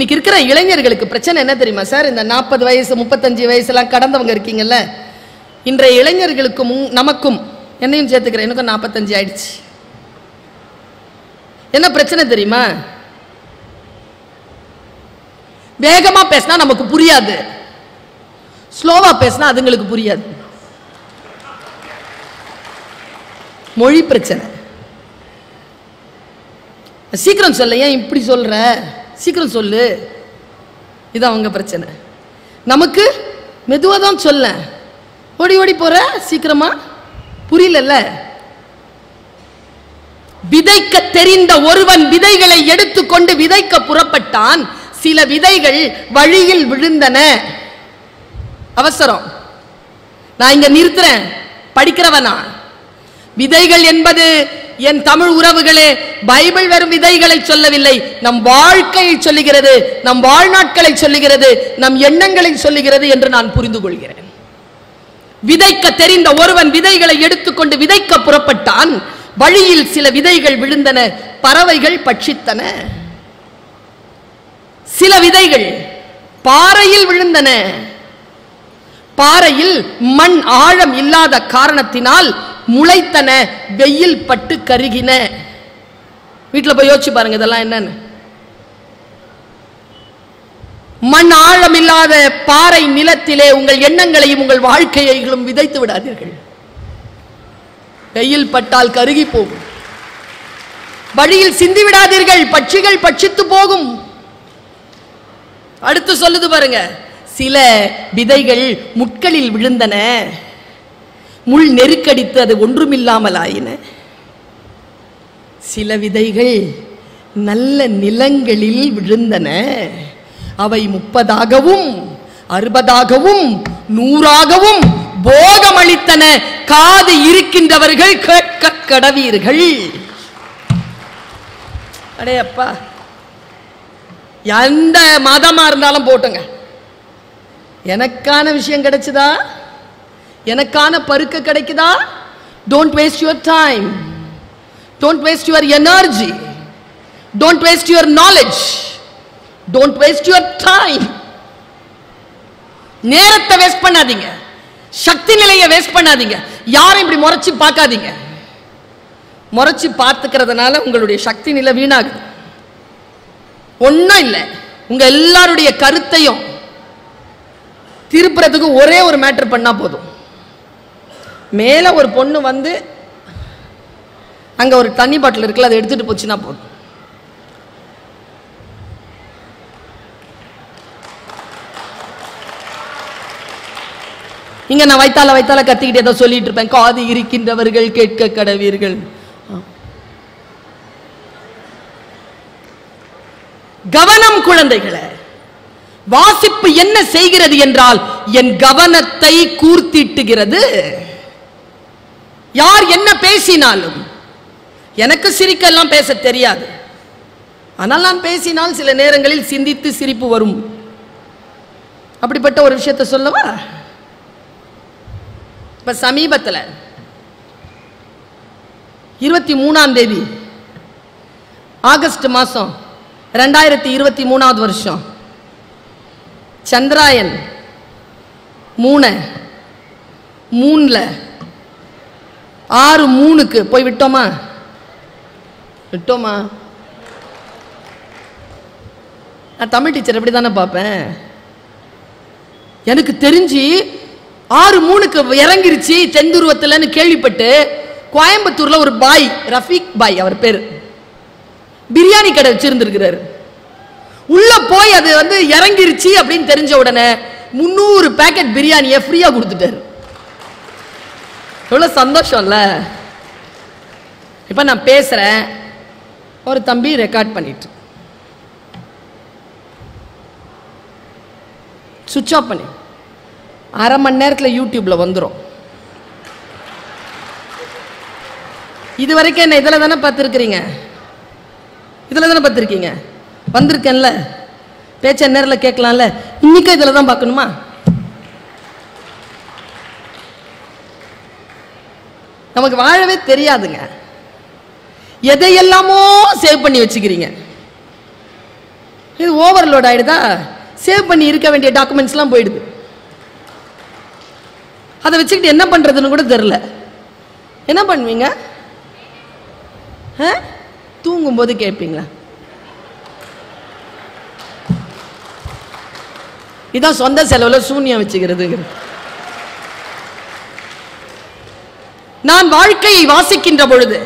இன்னைக்கு இருக்கிற இளைஞர்களுக்கு பிரச்சனை என்ன தெரியுமா சார்? இந்த 40 வயசு 35 வயசுலாம் கடந்தவங்க இருக்கீங்கல்ல, இன்றைய இளைஞர்களுக்கும் நமக்கும், என்னையும் சேர்த்துக்கிறேன், எனக்கும் 45 ஆயிடுச்சு. என்ன பிரச்சனை தெரியுமா? வேகமா பேசினா நமக்கு புரியாது, ஸ்லோவா பேசினா அதுங்களுக்கு புரியாது. மொழி பிரச்சனை. சீக்கிரம் சொல்ல, ஏன் இப்படி சொல்ற, சீக்கிரம் சொல்லு, இது அவங்க பிரச்சனை. நமக்கு மெதுவா தான் சொல்ல, ஓடி ஓடி போற, சீக்கிரமா புரியல. விதைக்க தெரிந்த ஒருவன் விதைகளை எடுத்துக்கொண்டு விதைக்க புறப்பட்டான். சில விதைகள் வழியில் விழுந்தன. அவசரம், நான் இங்க நிறுத்துறேன், படிக்கிறவனா? விதைகள் என்பது என் தமிழ் உறவுகளே, பைபிள் வெறும் விதைகளை சொல்லவில்லை, நம் வாழ்க்கையை சொல்லுகிறது, நம் வாழ்நாட்களை சொல்லுகிறது, நம் எண்ணங்களை சொல்லுகிறது என்று நான் புரிந்து கொள்கிறேன். விதைக்க தெரிந்த ஒருவன் விதைகளை எடுத்துக்கொண்டு விதைக்க புறப்பட்டான். வழியில் சில விதைகள் விழுந்தன, பறவைகள் பட்சித்தன. சில விதைகள் பாறையில் விழுந்தன. பாறையில் மண் ஆழம் இல்லாத காரணத்தினால் முளைத்தன, வெயில் பட்டு கருகின. வீட்டில் போய் யோசிச்சு பாருங்க இதெல்லாம் என்னன்னு. மண் ஆழம் இல்லாத பாறை நிலத்திலே உங்கள் எண்ணங்களையும் உங்கள் வாழ்க்கையையும் விதைத்து விடாதீர்கள். வெயில் பட்டால் கருகி போகும். வழியில் சிந்தி விடாதீர்கள், பட்சிகள் பட்சித்து போகும். அடுத்து சொல்லுது பாருங்க, சில விதைகள் முட்களில் விழுந்தன, முள் நெருக்கடித்து அது ஒன்றுமில்லாமல் ஆயின. சில விதைகள் நல்ல நிலங்களில் விழுந்தன, அவை 30ஆகவும் 60ஆகவும் 100ஆகவும் போகமளித்தன. காது இருக்கின்றவர்கள் கேட்க கடவீர்கள். அடேப்பா, எந்த மதமா இருந்தாலும் போட்டுங்க, எனக்கான விஷயம் கிடைச்சதா, எனக்கான பருக்க கிடைக்குதா? Don't waste your time, don't waste your energy, don't waste your knowledge, don't waste your time. நேரத்தை வேஸ்ட் பண்ணாதீங்க, சக்தி நிலையை வேஸ்ட் பண்ணாதீங்க. யாரையும் இப்படி முறைச்சு பார்க்காதீங்க. முறைச்சு பார்த்துக்கிறதுனால உங்களுடைய சக்தி நிலை வீணாகுது. ஒன்றும் இல்லை, உங்க எல்லாருடைய கருத்தையும் திருப்புறதுக்கு ஒரே ஒரு மேட்டர் பண்ணா போதும். மேல ஒரு பொண்ணு வந்து அங்க ஒரு தண்ணி பாட்டில் இருக்குல்ல, அதை எடுத்துட்டு போச்சுன்னா போதும். இங்க நான் வைத்தால வைத்தால கத்திக்கிட்டே ஏதோ சொல்லிட்டு இருப்பேன், காது இருக்கின்றவர்கள் கேட்க கடவீர்கள். கவனம் குழந்தைகளே, வாசிப்பு என்ன செய்கிறது என்றால் என் கவனத்தை கூர்த்திட்டுகிறது. யார் என்ன பேசினாலும், எனக்கு சிரிக்க எல்லாம் பேச தெரியாது, ஆனால் நான் பேசினால் சில நேரங்களில் சிந்தித்து சிரிப்பு வரும். அப்படிப்பட்ட ஒரு விஷயத்தை சொல்லவா? இப்ப சமீபத்தில் 23ஆம் தேதி ஆகஸ்ட் மாசம் 2023ஆவது வருஷம் சந்திராயன் 3ல 6-3க்கு போய் விட்டோமா? நான் தமிழ் டீச்சர் எப்படி தானே பார்ப்பேன். எனக்கு தெரிஞ்சு 6-3க்கு இறங்கிருச்சு தென்துருவத்தில்னு கேள்விப்பட்டு கோயம்புத்தூர்ல ஒரு பாய், ரஃபீக் பாய் அவர் பேரு, பிரியாணி கடை வச்சிருந்திருக்கிறாரு. உள்ள போய் அது வந்து இறங்கிருச்சு அப்படின்னு தெரிஞ்ச உடனே 300 பேக்கெட் பிரியாணியை ஃப்ரீயா கொடுத்துட்டாரு. எவ்வளவு சந்தோஷம் இல்ல? இப்ப நான் பேசுறேன், ஒரு தம்பி ரெக்கார்ட் பண்ணிட்டு சுவிட்ச் ஆஃப் பண்ணி அரை மணி நேரத்தில் யூடியூப்ல வந்துடும். இது வரைக்கும் என்ன இதில் தானே பார்த்துருக்கிறீங்க, இதில் தானே பார்த்துருக்கீங்க, வந்திருக்கேன்ல, பேச்ச நேரில் கேட்கலாம்ல, இன்னைக்கு இதில் தான் பார்க்கணுமா? நமக்கு வாழவே தெரியாதுங்க. எதையெல்லாமோ சேவ் பண்ணி வச்சுக்கிறீங்க. இது ஓவர்லோட் ஆயிடுதா, சேவ் பண்ணி இருக்க வேண்டிய டாக்குமெண்ட்ஸ்லாம் போயிடுது. அதை வச்சுக்கிட்டு என்ன பண்றதுன்னு கூட தெரியல. என்ன பண்ணுவீங்க? தூங்கும் போது கேட்பீங்களா? இதான் சொந்த செலவுல சூன்யம் வச்சுக்கிறது. நான் வாழ்க்கையை வாசிக்கின்ற பொழுது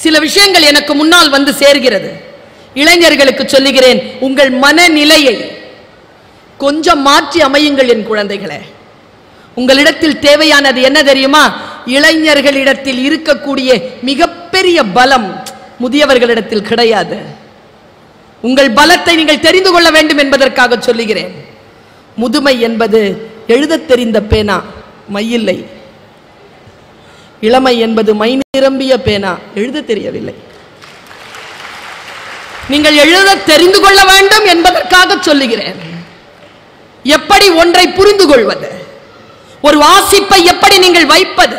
சில விஷயங்கள் எனக்கு முன்னால் வந்து சேர்கிறது. இளைஞர்களுக்கு சொல்லுகிறேன், உங்கள் மனநிலையை கொஞ்சம் மாற்றி அமையுங்கள் என் குழந்தைகளே. உங்களிடத்தில் தேவையானது என்ன தெரியுமா? இளைஞர்களிடத்தில் இருக்கக்கூடிய மிகப்பெரிய பலம் முதியவர்களிடத்தில் கிடையாது. உங்கள் பலத்தை நீங்கள் தெரிந்து கொள்ள வேண்டும் என்பதற்காக சொல்லுகிறேன். முதுமை என்பது எழுத தெரிந்த பேனா, மையில்லை. இளமை என்பது மை நிரம்பிய பேனா, எழுத தெரியவில்லை. நீங்கள் எழுத தெரிந்து கொள்ள வேண்டும் என்பதற்காக சொல்லுகிறேன். எப்படி ஒன்றை புரிந்து கொள்வது, ஒரு வாசிப்பை எப்படி நீங்கள் வைப்பது,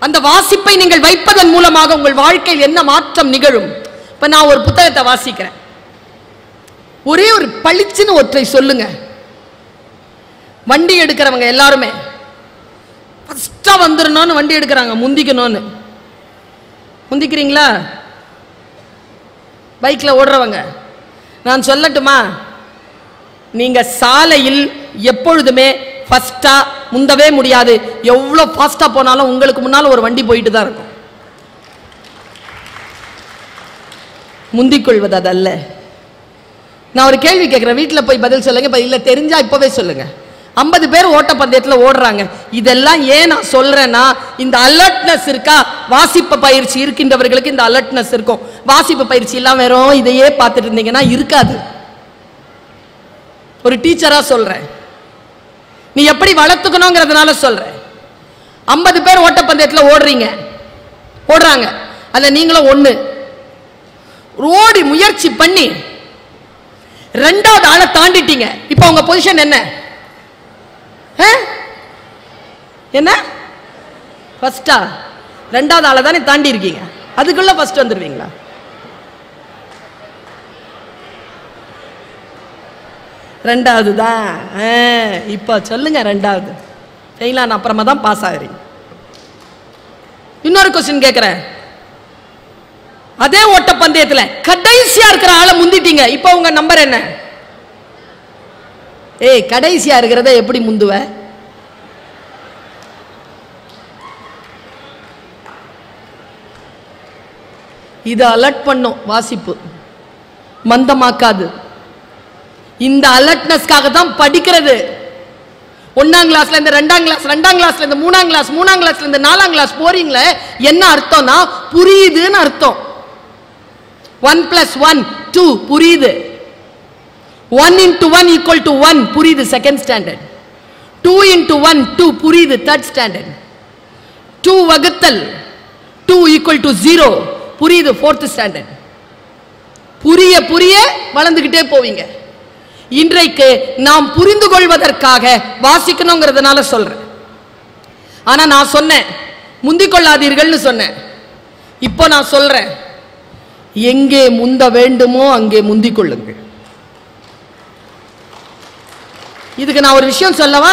அந்த வாசிப்பை நீங்கள் வைப்பதன் மூலமாக உங்கள் வாழ்க்கையில் என்ன மாற்றம் நிகழும். இப்ப நான் ஒரு புத்தகத்தை வாசிக்கிறேன், ஒரே ஒரு பளிச்சுன்னு ஒற்றை சொல்லுங்க. வண்டி எடுக்கிறவங்க எல்லாருமே ஃபர்ஸ்டா வந்துடணும்னு வண்டி எடுக்கிறாங்க, முந்திக்கணும்னு. முந்திக்கிறீங்களா? பைக்ல ஓடுறவங்க நான் சொல்லட்டுமா, நீங்க சாலையில் எப்பொழுதுமே ஃபர்ஸ்டா முந்தவே முடியாது. எவ்வளவு ஃபாஸ்டா போனாலும் உங்களுக்கு முன்னால ஒரு வண்டி போயிட்டு தான் இருக்கும். முந்திக்கொள்வது அதல்ல. நான் ஒரு கேள்வி கேட்கிறேன், வீட்டில் போய் பதில் சொல்லுங்க. இல்ல தெரிஞ்சா இப்பவே சொல்லுங்க. 50 பேர் ஓட்டப்பந்தயத்தில் ஓடுறாங்க. இதெல்லாம் ஏன் நான் சொல்றேன்னா, இந்த அலர்ட்னஸ் இருக்கா, வாசிப்பு பயிற்சி இருக்கின்றவர்களுக்கு இந்த அலர்ட்னஸ் இருக்கும். வாசிப்பு பயிற்சி இல்லாம வெறும் இதையே பார்த்துட்டு இருந்தீங்கன்னா இருக்காது. ஒரு டீச்சரா சொல்றேன், நீ எப்படி வளர்த்துக்கணுங்கிறதுனால சொல்றேன். 50 பேர் ஓட்டப்பந்தயத்தில் ஓடுறாங்க, அதுல நீங்களும் ஒண்ணு. ஓடி முயற்சி பண்ணி 2வது ஆளை தாண்டிட்டீங்க. இப்ப உங்க பொசிஷன் என்ன? என்ன? ஃபர்ஸ்டா? 2வது ஆளை தானே தாண்டி இருக்கீங்க, அதுக்குள்ள ஃபர்ஸ்ட் வந்துருவீங்களா? ரெண்டாவது தான். இப்ப சொல்லுங்க, 2வது ஃபெயிலான அப்புறமா தான் பாஸ் ஆகுறீங்க. இன்னொரு क्वेश्चन கேட்கிறேன், அதே ஓட்ட பந்தயத்துல கடைசியா இருக்கிற ஆளை முந்திட்டீங்க. இப்ப உங்க நம்பர் என்ன? கடைசியா இருக்கிறத எப்படி முந்துவ? இது அலர்ட் பண்ணும், வாசிப்பு மந்தமாக்காது. இந்த அலர்ட்னஸ்க்காக தான் படிக்கிறது. 1ஆம் கிளாஸ்ல இருந்து 2ஆம் கிளாஸ், 2ஆம் கிளாஸ்ல இருந்து 3ஆம் கிளாஸ், 3ஆம் கிளாஸ்ல இருந்து 4ஆம் கிளாஸ் போறீங்களே, என்ன அர்த்தம்னா புரியுதுன்னு அர்த்தம். 1 + 1 2 புரியுது. 1 × 1 = 1 புரியுது, செகண்ட் ஸ்டாண்டர்ட். 2 × 1 2 புரியுது, தேர்ட் ஸ்டாண்டர்ட். 2 வகுத்தல் 2 = 0 புரியுது, ஃபோர்த் ஸ்டாண்டர்ட். புரிய புரிய வளர்ந்துகிட்டே போவீங்க. இன்றைக்கு நாம் புரிந்து கொள்வதற்காக வாசிக்கணுங்கிறதுனால சொல்றேன். ஆனா நான் சொன்னேன் முந்திக் கொள்ளாதீர்கள்னு சொன்னேன். இப்போ நான் சொல்றேன், எங்கே முந்த வேண்டுமோ அங்கே முந்திக் கொள்ளுங்கள். இதுக்கு நான் ஒரு விஷயம் சொல்லவா?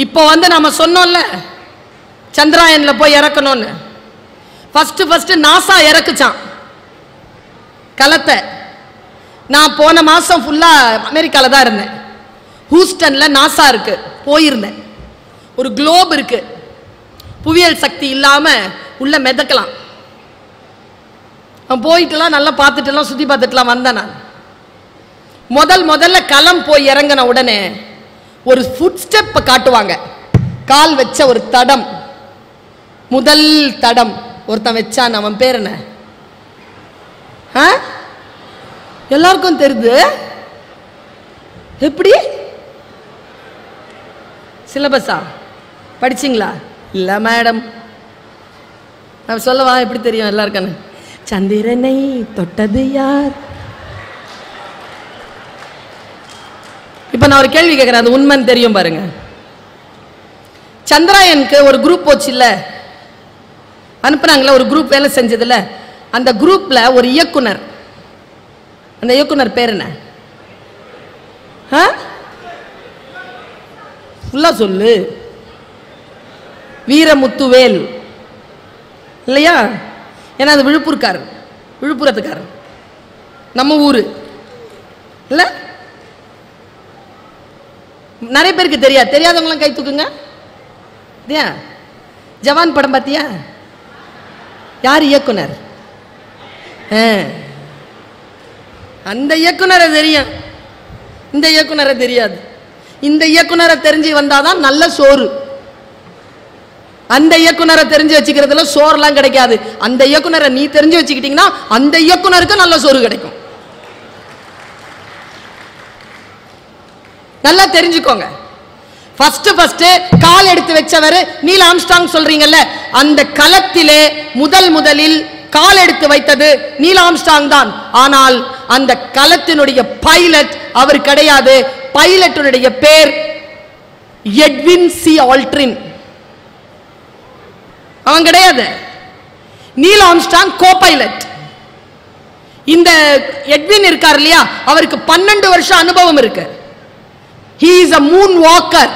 இப்போ நாம சொன்னோம்ல, சந்திராயன்ல போய் இறக்கணும்னு. ஃபர்ஸ்ட் நாசா இறக்குச்சான் கலத்தை. நான் போன மாசம் ஃபுல்லா அமெரிக்கால தான் இருந்தேன். ஹூஸ்டன்ல நாசா இருக்கு, போயிருந்தேன். ஒரு குளோப் இருக்கு, புவியியல் சக்தி இல்லாம உள்ள மிதக்கலாம். போயிட்டுலாம் நல்லா பார்த்துட்டுலாம் சுத்தி பார்த்துட்டுலாம் வந்தேன். நான் முதல்ல களம் போய் இறங்கின உடனே ஒரு ஃபுட் ஸ்டெப் காட்டுவாங்க, கால் வச்ச ஒரு தடம், முதல் தடம் ஒருத்தன் வச்சான். அவன் பேர் என்ன? எல்லாருக்கும் தெரியுது. எப்படி? சிலபஸா படிச்சிங்களா? இல்ல மேடம். நான் சொல்லவா? எப்படி தெரியும் எல்லாருக்கும்? சந்திரனை தொட்டது யார்? இப்ப நான் ஒரு கேள்வி கேட்கிறேன், அது உண்மைன்னு தெரியும் பாருங்க. சந்திராயனுக்கு ஒரு குரூப் போச்சு இல்ல, அனுப்புனாங்களே, ஒரு குரூப் வேலை செஞ்சதுல, அந்த குரூப்ல ஒரு இயக்குனர், அந்த இயக்குனர் பேர் என்ன? ஃபுல்லா சொல்லு. வீரமுத்துவேல் இல்லையா? ஏன்னா அது விழுப்புரத்துக்காரர், நம்ம ஊரு இல்ல. நிறைய பேருக்கு தெரியாது. தெரியாதவங்களாம் கை தூக்குங்க. ஜவான் படம் பார்த்தியா? யார் இயக்குனர்? அந்த இயக்குனரை தெரியும், இந்த இயக்குனரை தெரியாது. இந்த இயக்குனரை தெரிஞ்சு வந்தாதான் நல்ல சோறு. அந்த இயக்குனரை தெரிஞ்சு வச்சுக்கிறதுல சோறுலாம் கிடைக்காது. அந்த இயக்குனரை நீ தெரிஞ்சு வச்சுக்கிட்டீங்கன்னா அந்த இயக்குனருக்கு நல்ல சோறு கிடைக்கும். நல்லா தெரிஞ்சுக்கோங்க. ஃபர்ஸ்ட் கால் எடுத்து வச்சவர் நீல் ஆம்ஸ்ட்ராங் சொல்றீங்கல்ல, அந்த களத்திலே முதலில் கால் எடுத்து வைத்தது நீல் ஆம்ஸ்ட்ராங் தான். ஆனால் அந்த களத்தினுடைய பைலட் அவர் கிடையாது. பைலட்டுடைய பேர் எட்வின் சி ஆல்ட்ரின். அவன் கிடையாது. Neil Armstrong co-pilot. இந்த எட்வின் இருக்கார் இல்லையா, அவருக்கு 12 வருஷம் அனுபவம் இருக்கு. He is a moon walker.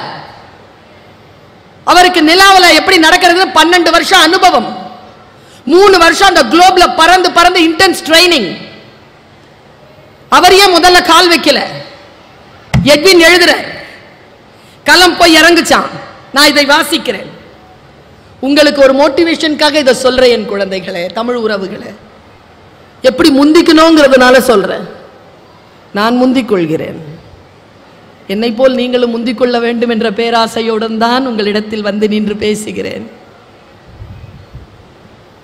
அவருக்கு நிலாவுல எப்படி நடக்கிறது 12 வருஷம் அனுபவம். 3 வருஷம் அந்த குளோப்ல பறந்து இன்டென்ஸ் ட்ரைனிங். அவரையே முதல்ல கால் வைக்கல. எட்வின் எழுதுற களம் போய் இறங்குச்சான். நான் இதை வாசிக்கிறேன். உங்களுக்கு ஒரு மோட்டிவேஷனுக்காக இதை சொல்றேன். என் குழந்தைகளே, தமிழ் உறவுகளே, எப்படி முந்திக்கணுங்கிறதுனால சொல்றேன். நான் முந்திக் கொள்கிறேன். என்னை போல் நீங்களும் முந்திக்கொள்ள வேண்டும் என்ற பேராசையுடன் தான் உங்களிடத்தில் வந்து நின்று பேசுகிறேன்.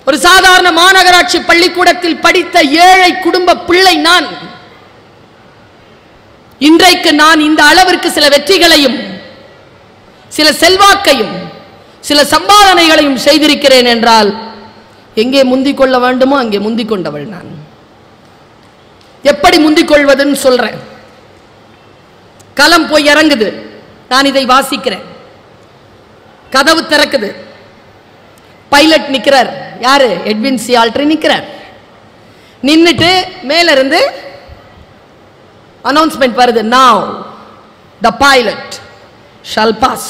ஒரு சாதாரண மாநகராட்சி பள்ளிக்கூடத்தில் படித்த ஏழை குடும்ப பிள்ளை நான். இன்றைக்கு நான் இந்த அளவிற்கு சில வெற்றிகளையும் சில செல்வாக்கையும் சில சம்பாதனைகளையும் செய்திருக்கிறேன் என்றால் எங்கே முந்திக் கொள்ள வேண்டுமோ அங்கே முந்திக் கொண்டவள் நான். எப்படி முந்திக் கொள்வதுன்னு சொல்றேன். களம் போய் இறங்குது. நான் இதை வாசிக்கிறேன். கதவு திறக்குது. பைலட் நிக்கிறார். யாரு? எட்வின் சி ஆல்ட்ரின் நிக்கிறார். நின்னுட்டு மேல இருந்து அனௌன்ஸ்மெண்ட் வருது. Now the pilot shall pass.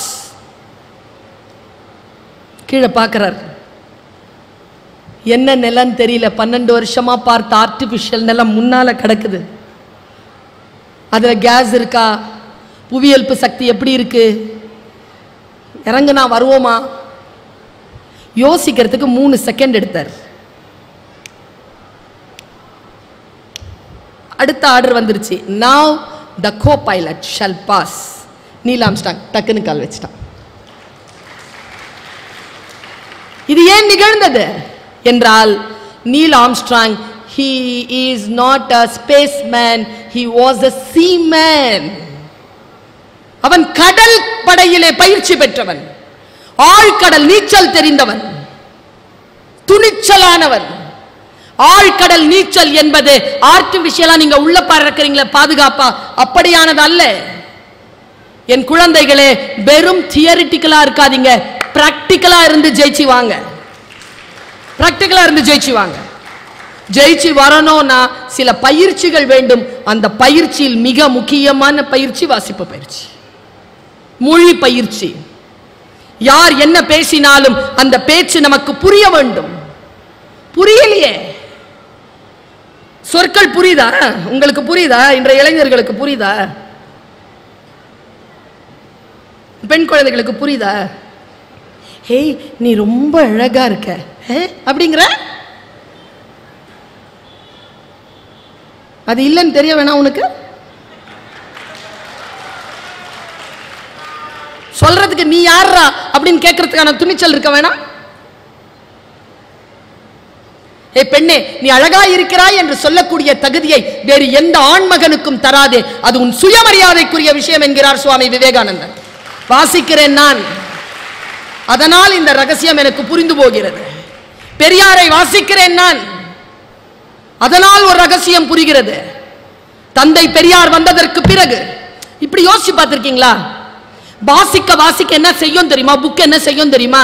கீழே பார்க்கிறார். என்ன நிலம் தெரியல. 12 வருஷமா பார்த்த ஆர்டிபிஷியல் நிலம் முன்னால கிடக்குது. அதுல கேஸ் இருக்கா? புவியல்பு சக்தி எப்படி இருக்கு? இறங்குனா வருவோமா? யோசிக்கிறதுக்கு 3 செகண்ட் எடுத்தார். அடுத்த ஆர்டர் வந்துருச்சு. Now the co-pilot shall pass. Neil Armstrong டக்குன்னு கால் வச்சிட்டான். இது ஏன் நிகழ்ந்தது என்றால், Neil Armstrong he is not a spaceman, he was a seaman. அவன் கடல் படையிலே பயிற்சி பெற்றவன், ஆழ்கடல் நீச்சல் தெரிந்தவன், துணிச்சலானவன். ஆழ்கடல் நீச்சல் என்பது ஆர்டிபிஷியலா நீங்க உள்ள பறக்கிறீங்களே பாதுகாப்பா, அப்படியானது அல்ல. என் குழந்தைகளே, வெறும் தியரிட்டிக்கலா இருக்காதீங்க, பிராக்டிக்கலா இருந்து ஜெயிச்சு வாங்க. பிராக்டிக்கலா இருந்து ஜெயிச்சு வாங்க. ஜெயிச்சு வரணும்னா சில பயிற்சிகள் வேண்டும். அந்த பயிற்சியில் மிக முக்கியமான பயிற்சி வாசிப்பு பயிற்சி, மொழி பயிற்சி. யார் என்ன பேசினாலும் அந்த பேச்சு நமக்கு புரிய வேண்டும். புரியலையே, சொற்கள் புரியுதா? உங்களுக்கு புரியுதா? இன்றைய இளைஞர்களுக்கு புரியுதா? பெண் குழந்தைகளுக்கு புரியுதா? ஹே, நீ ரொம்ப அழகா இருக்க அப்படிங்கிற, அது இல்லைன்னு தெரிய வேணாம் உனக்கு? சொல்றதுக்கு நீ யாரா அப்படின்னு கேட்கறதுக்கான துணிச்சல் இருக்க வேணாம்? ஏ பெண்ணே, நீ அழகா இருக்கிறாய் என்று சொல்லக்கூடிய தகுதியை வேறு எந்த ஆண்மகனுக்கும் தராதே. அது உன் சுயமரியாதைக்குரிய விஷயம் என்கிறார் சுவாமி விவேகானந்தன். வாசிக்கிறேன் நான், அதனால் இந்த ரகசியம் எனக்கு புரிந்து போகிறது. பெரியாரை வாசிக்கிறேன் நான், அதனால் ஒரு ரகசியம் புரிகிறது. தந்தை பெரியார் வந்ததற்கு பிறகு இப்படி யோசிச்சு பார்த்திருக்கீங்களா? வாசிக்க வாசிக்க என்ன செய்யும் தெரியுமா? புக் என்ன செய்யும் தெரியுமா?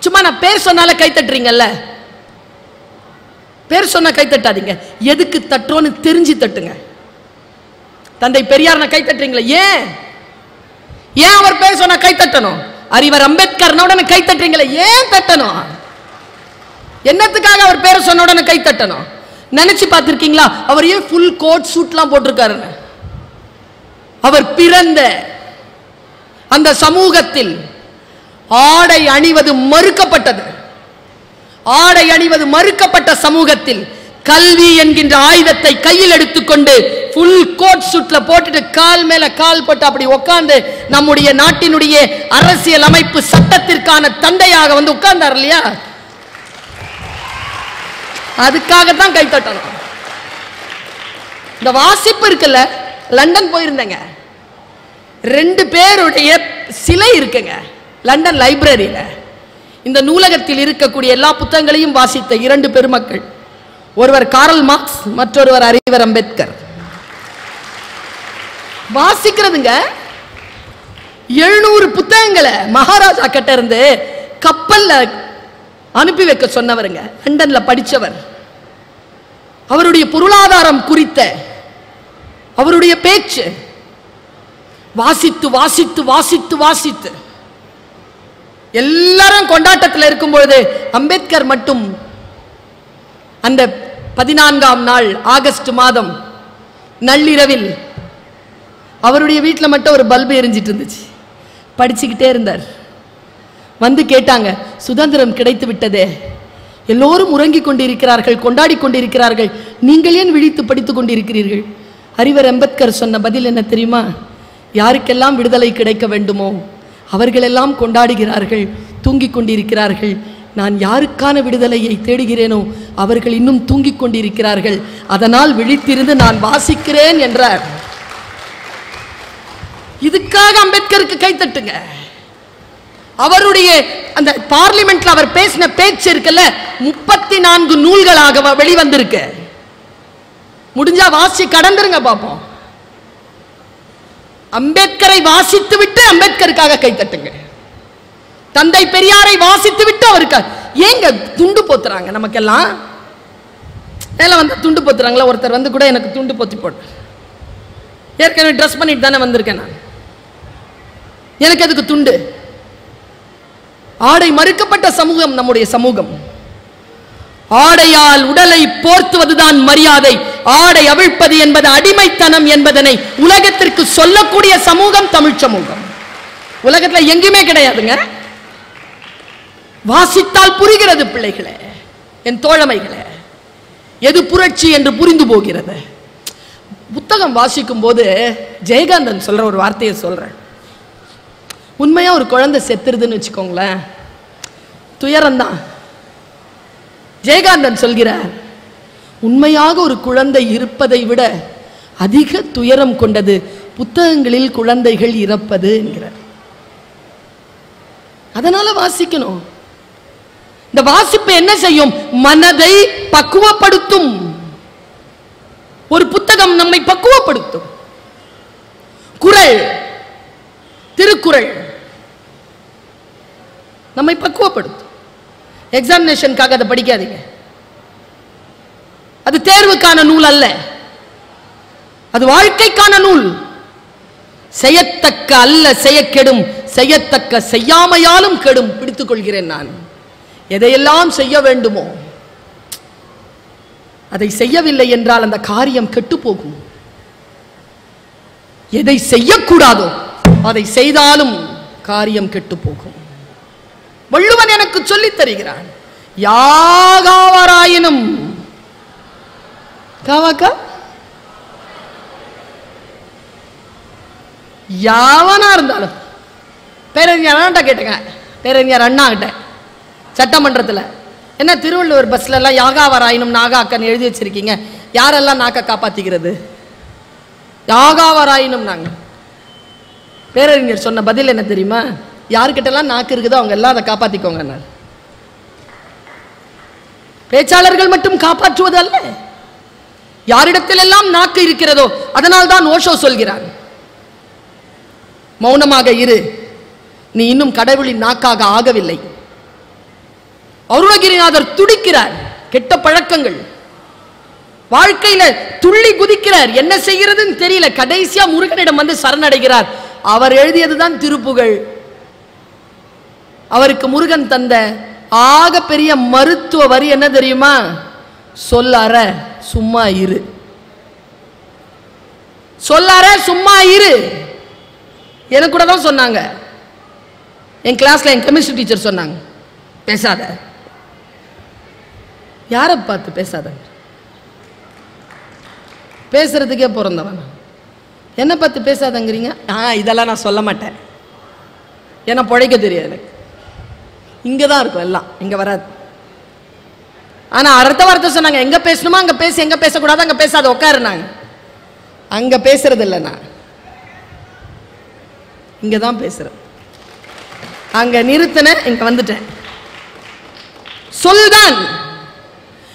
சும்மா நான் பேர் சொன்னால கை தட்டுறீங்கல்ல, பேர் சொன்னா கை தட்டாதீங்க. எதுக்கு தட்டுறோன்னு தெரிஞ்சு தட்டுங்க. தந்தை பெரியார் கை தட்டுறீங்களா? ஏன் ஏன் அவர் பேர் சொன்ன கை தட்டணும்? அறிவர் அம்பேத்கர் உடனே கை தட்டுறீங்களா? ஏன் தட்டணும்? என்னத்துக்காக அவர் பேரை சொன்ன உடனே கை தட்டணும்? நினைச்சு பார்த்திருக்கீங்களா அவர் ஏன் ஃபுல் கோட் சூட்லாம் போட்டிருக்காருன்னு? அவர் பிறந்த அந்த சமூகத்தில் ஆடை அணிவது மறுக்கப்பட்டது. ஆடை அணிவது மறுக்கப்பட்ட சமூகத்தில் கல்வி என்கின்ற ஆயுதத்தை கையில் எடுத்துக்கொண்டு ஃபுல் கோட் சூட்ல போட்டுட்டு கால் மேல கால் போட்டு அப்படி உட்கார்ந்து நம்முடைய நாட்டினுடைய அரசியல் அமைப்பு சட்டத்திற்கான தந்தையாக வந்து உட்கார்ந்தார் இல்லையா? அதுக்காகத்தான் கை தட்டணும். இந்த வாசிப்பு இருக்குல்ல, லண்டன் போயிருந்தேங்க, 2 பேருடைய சிலை இருக்குங்க லண்டன் லைப்ரரியில. இந்த நூலகத்தில் இருக்கக்கூடிய எல்லா புத்தகங்களையும் வாசித்த 2 பெருமக்கள், ஒருவர் காரல் மார்க்ஸ், மற்றொருவர் அறிவர் அம்பேத்கர். வாசிக்கிறதுங்க 700 புத்தகங்களை மகாராஜா கிட்ட இருந்து கப்பல்ல அனுப்பி வைக்க சொன்னவருங்க, லண்டன்ல படிச்சவர். அவருடைய பொருளாதாரம் குறித்த அவருடைய பேச்சு வாசித்து வாசித்து வாசித்து வாசித்து எல்லாரும் கொண்டாட்டத்தில் இருக்கும் பொழுது அம்பேத்கர் மட்டும் அந்த 14ஆம் நாள் ஆகஸ்ட் மாதம் நள்ளிரவில் அவருடைய வீட்டில் மட்டும் ஒரு பல்பு எரிஞ்சிட்டு இருந்துச்சு. படிச்சுக்கிட்டே இருந்தார். வந்து கேட்டாங்க, சுதந்திரம் கிடைத்து விட்டதே, எல்லோரும் உறங்கிக் கொண்டிருக்கிறார்கள், கொண்டாடி கொண்டிருக்கிறார்கள், நீங்கள் ஏன் விழித்து படித்துக் கொண்டிருக்கிறீர்கள்? அறிவர் அம்பேத்கர் சொன்ன பதில் என்ன தெரியுமா? யாருக்கெல்லாம் விடுதலை கிடைக்க வேண்டுமோ அவர்களெல்லாம் கொண்டாடுகிறார்கள், தூங்கிக் கொண்டிருக்கிறார்கள். நான் யாருக்கான விடுதலையை தேடுகிறேனோ அவர்கள் இன்னும் தூங்கிக் கொண்டிருக்கிறார்கள், அதனால் விழித்திருந்து நான் வாசிக்கிறேன் என்றார். இதுக்காக அம்பேத்கருக்கு கைத்தட்டுங்க. அவருடைய அந்த பார்லிமெண்ட்ல அவர் பேசின பேச்சு இருக்குல்ல, 34 நூல்களாக வெளிவந்திருக்கு. முடிஞ்சா வாசி கடந்துருங்க பாப்போம். அம்பேத்கரை வாசித்து விட்டு அம்பேத்கருக்காக கைத்தட்டுங்க. தந்தை பெரியாரை வாசித்து விட்டு அவருக்கு ஏங்க துண்டு போத்துறாங்க? நமக்கெல்லாம் மேல வந்து துண்டு போத்துறாங்களா? ஒருத்தர் வந்து கூட எனக்கு துண்டு போத்தி போட்டு, ஏற்கனவே ட்ரெஸ் பண்ணிட்டு தானே வந்திருக்கேன் நான், எனக்கு அதுக்கு துண்டு? ஆடை மறுக்கப்பட்ட சமூகம் நம்முடைய சமூகம். ஆடையால் உடலை போர்த்துவதுதான் மரியாதை, ஆடை அவிழ்ப்பது என்பது அடிமைத்தனம் என்பதனை உலகத்திற்கு சொல்லக்கூடிய சமூகம் தமிழ் சமூகம். உலகத்துல எங்குமே கிடையாதுங்க. வாசித்தால் புரிகிறது பிள்ளைகளே, என் தோழமைகளே, எது புரட்சி என்று புரிந்து போகிறது. புத்தகம் வாசிக்கும் போது ஜெயகாந்தன் சொல்ற ஒரு வார்த்தையை சொல்றேன். உண்மையா ஒரு குழந்தை செத்துருதுன்னு வச்சுக்கோங்களேன், துயரம்தான். ஜெயகாந்தன் சொல்கிறார், உண்மையாக ஒரு குழந்தை இருப்பதை விட அதிக துயரம் கொண்டது புத்தகங்களில் குழந்தைகள் இறப்பது என்கிறார். அதனால வாசிக்கணும். இந்த வாசிப்பு என்ன செய்யும்? மனதை பக்குவப்படுத்தும். ஒரு புத்தகம் நம்மை பக்குவப்படுத்தும். குறள், திருக்குறள் நம்மை பக்குவப்படுத்தும். எக்ஸாமினேஷனுக்காக அதை படிக்காதீங்க. அது தேர்வுக்கான நூல் அல்ல, அது வாழ்க்கைக்கான நூல். செய்யத்தக்க அல்ல செய்ய கெடும், செய்யத்தக்க செய்யாமையாலும் கெடும். பிடித்துக் கொள்கிறேன் நான். எதையெல்லாம் செய்ய வேண்டுமோ அதை செய்யவில்லை என்றால் அந்த காரியம் கெட்டு போகும். எதை செய்யக்கூடாதோ அதை செய்தாலும் காரியம் கெட்டு போகும். வள்ளுவன் எனக்கு சொல்லித் தருகிறான், யாகாவராயினும் காவாக்கா யாவனா இருந்தாலும். பேரறிஞர் அண்ணா கேட்டுங்க, பேரறிஞர் அண்ணா கிட்ட சட்டமன்றத்தில், என்ன திருவள்ளுவர் பஸ்ல எல்லாம் யாகாவராயினும் நாகாக்கன்னு எழுதி வச்சிருக்கீங்க, யாரெல்லாம் நாக்க காப்பாத்திக்கிறது? யாகாவராயினும் நாங்க. பேரறிஞர் சொன்ன பதில் என்ன தெரியுமா? யாருக்கிட்டெல்லாம் நாக்கு இருக்குதோ அவங்க எல்லாம் அதை காப்பாத்திக்கோங்க. பேச்சாளர்கள் மட்டும் காப்பாற்றுவது அல்ல, யாரிடத்தில் எல்லாம் நாக்கு இருக்கிறதோ. அதனால் தான் ஓஷோ சொல்கிறார், மௌனமாக இரு, நீ இன்னும் கடவுளின் நாக்காக ஆகவில்லை. அருணகிரிநாதர் துடிக்கிறார், கெட்ட பழக்கங்கள் வாழ்க்கையில துள்ளி குதிக்கிறார், என்ன செய்கிறதுன்னு தெரியல. கடைசியா முருகனிடம் வந்து சரணடைகிறார். அவர் எழுதியதுதான் திருப்புகழ். அவருக்கு முருகன் தந்த ஆக பெரிய மருத்துவ வரி என்ன தெரியுமா? சொல்லார சும்மா இரு, சொல்லார சும்மா இரு. எனக்கு கூட தான் சொன்னாங்க, என் கிளாஸ்ல என் கெமிஸ்ட்ரி டீச்சர் சொன்னாங்க, பேசாத. யாரை பார்த்து பேசாத? பேசுறதுக்கே பிறந்தவன் என்ன பார்த்து பேசாதங்கிறீங்க? இதெல்லாம் நான் சொல்ல மாட்டேன், ஏன்னா பிழைக்க தெரியாது எனக்கு. இங்கே தான் இருக்கும் எல்லாம், இங்கே வராது. ஆனால் அடுத்த வார்த்தை சொன்னாங்க, எங்கே பேசணுமா அங்கே பேசு, எங்கே பேசக்கூடாது அங்கே பேசாத, உட்காருனாங்க. அங்கே பேசுறது இல்லை, நான் இங்கே தான் பேசுறேன். அங்கே நிறுத்தினேன், இங்கே வந்துட்டேன். சொல்தான்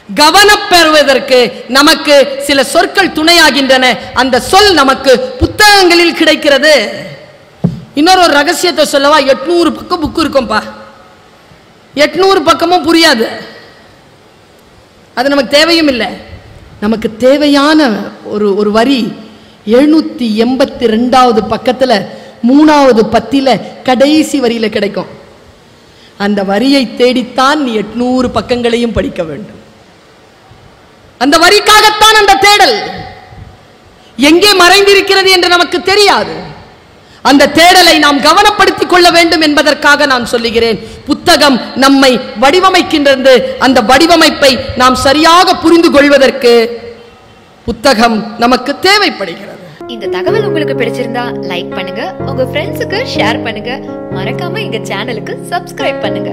கவனப்பெறுவதற்கு நமக்கு சில சொற்கள் துணையாகின்றன. அந்த சொல் நமக்கு புத்தகங்களில் கிடைக்கிறது. இன்னொரு ரகசியத்தை சொல்லவா? 800 பக்கம் புக்கு இருக்கும்பா. 800 பக்கமும் புரியாது, அது நமக்கு தேவையும் இல்லை. நமக்கு தேவையான ஒரு வரி 782வது பக்கத்துல 3வது பத்தில கடைசி வரியில கிடைக்கும். அந்த வரியை தேடித்தான் நீ 800 பக்கங்களையும் படிக்க வேண்டும். அந்த வரிக்காகத்தான் அந்த தேடல். எங்கே மறைந்திருக்கிறது என்று நமக்கு தெரியாது. அந்த தேடலை நாம் கவனப்படுத்திக் கொள்ள வேண்டும் என்பதற்காக நான் சொல்லுகிறேன். புத்தகம் நம்மை வடிவமைக்கின்றது. அந்த வடிவமைப்பை நாம் சரியாக புரிந்து கொள்வதற்கு புத்தகம் நமக்கு தேவைப்படுகிறது. இந்த தகவல் உங்களுக்கு பிடிச்சிருந்தா லைக் பண்ணுங்க, உங்க ஃப்ரெண்ட்ஸுக்கு ஷேர் பண்ணுங்க, மறக்காம எங்க சேனலுக்கு சப்ஸ்கிரைப் பண்ணுங்க.